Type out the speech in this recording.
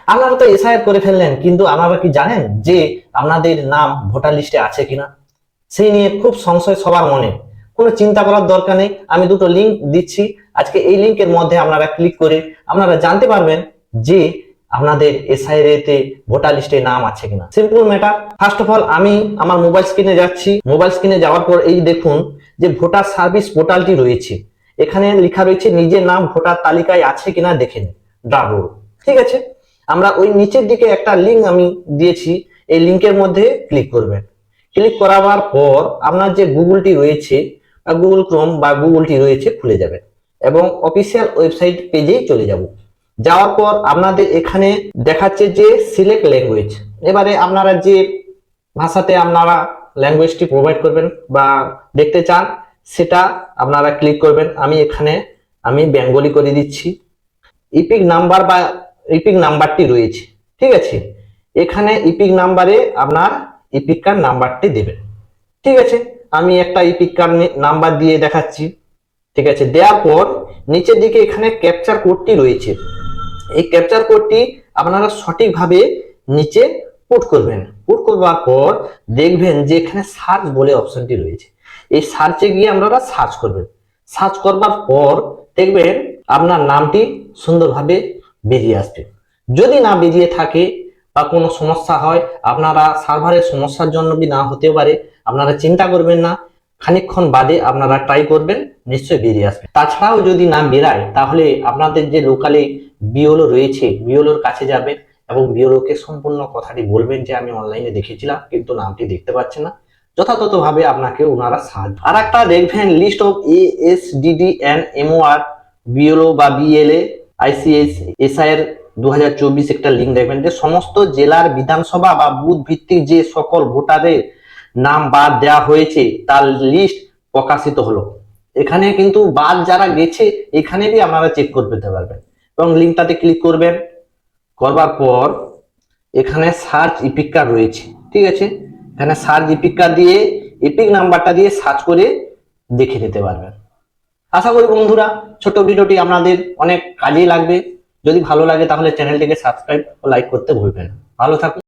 আপনারা তো এসআইআর করে ফেললেন, কিন্তু আপনারা কি জানেন যে আপনাদের নাম ভোটার লিস্টে আছে কিনা? সেই নিয়ে খুব সংশয় সবার মনে। কোনো চিন্তা করার দরকার নেই, আমি দুটো লিঙ্ক দিচ্ছি। আজকে এই লিঙ্কের মধ্যে আপনারা ক্লিক করে আপনারা জানতে পারবেন যে আপনাদের এসআইআর তে ভোটার লিস্টে নাম আছে কিনা। Simple matter. First of all আমি আমার মোবাইল স্ক্রিনে যাচ্ছি। মোবাইল স্ক্রিনে যাওয়ার পর এই দেখুন যে ভোটার সার্ভিস পোর্টালটি রয়েছে। এখানে লেখা রয়েছে নিজের নাম ভোটার তালিকায় আছে কিনা দেখে নিন, ডাবল। ঠিক আছে, আমরা ওই নিচের দিকে একটা লিঙ্ক আমি দিয়েছি, এই লিঙ্কের মধ্যে ক্লিক করবেন। ক্লিক করাবার পর আপনার যে গুগলটি রয়েছে, গুগল ক্রোম বা গুগলটি রয়েছে, খুলে যাবে এবং অফিসিয়াল ওয়েবসাইট পেজেই চলে যাব। যাওয়ার পর আপনাদের এখানে দেখাচ্ছে যে সিলেক্ট ল্যাঙ্গুয়েজ। এবারে আপনারা যে ভাষাতে আপনারা ল্যাঙ্গুয়েজটি প্রোভাইড করবেন বা দেখতে চান সেটা আপনারা ক্লিক করবেন। আমি এখানে বেঙ্গলি করে দিচ্ছি। ইপিক নাম্বার বা ইপিক নাম্বারটি রয়েছে, ঠিক আছে। এখানে ইপিক নাম্বারে আপনার ইপিক কার্ড নাম্বারটি দেবেন, ঠিক আছে। আমি একটা ইপিক কার্ড নাম্বার দিয়ে দেখাচ্ছি, ঠিক আছে। দেওয়ার পর নিচের দিকে এখানে ক্যাপচার কোডটি রয়েছে। এই ক্যাপচার কোডটি আপনারা সঠিকভাবে নিচে পুট করবেন। পুট করবার পর দেখবেন যে এখানে সার্চ বলে অপশনটি রয়েছে। এই সার্চে গিয়ে আপনারা সার্চ করবেন। সার্চ করবার পর দেখবেন আপনার নামটি সুন্দরভাবে বেরিয়ে আসবে। যদি না বেরিয়ে থাকে বা কোনো সমস্যা হয়, আপনারা সার্ভারের সমস্যার জন্য না হতে পারে, আপনারা চিন্তা করবেন না। খানিকক্ষণ বাদে আপনারা ট্রাই করবেন, নিশ্চয়ই বেরিয়ে আসবে। তাছাড়াও যদি না বেরায় তাহলে আপনাদের যে লোকালে বিওলো রয়েছে, বিওলোর কাছে যাবেন এবং বিওলোকে সম্পূর্ণ কথাটি বলবেন যে আমি অনলাইনে দেখেছিলাম কিন্তু নামটি দেখতে পাচ্ছি না। যথাযথভাবে আপনাকে ওনারা সাহায্য। আর একটা দেখবেন লিস্ট অফ এএসডিডি এন্ড এমওআর বিওলো বা বিএলএ আইসিএস এসআইআর 2024 একটা লিঙ্ক দেখবেন যে সমস্ত জেলার বিধানসভা বা বুথ ভিত্তিক যে সকল ভোটারের নাম বাদ দেওয়া হয়েছে তার লিস্ট প্রকাশিত হলো। এখানে কিন্তু বাদ যারা গেছে এখানে আপনারা চেক করতে পারবেন এবং লিঙ্কটাতে ক্লিক করবেন। করবার পর এখানে সার্চ ইপিক কার্ড রয়েছে, ঠিক আছে। এখানে সার্চ ইপিক কার্ড দিয়ে ইপিক নাম্বারটা দিয়ে সার্চ করে দেখে নিতে পারবেন। আশা করি বন্ধুরা ছোট ভিডিওটি আপনাদের অনেক কাজে লাগবে। যদি ভালো লাগে তাহলে চ্যানেলটিকে সাবস্ক্রাইব ও লাইক করতে ভুলবেন না। ভালো থাকুন।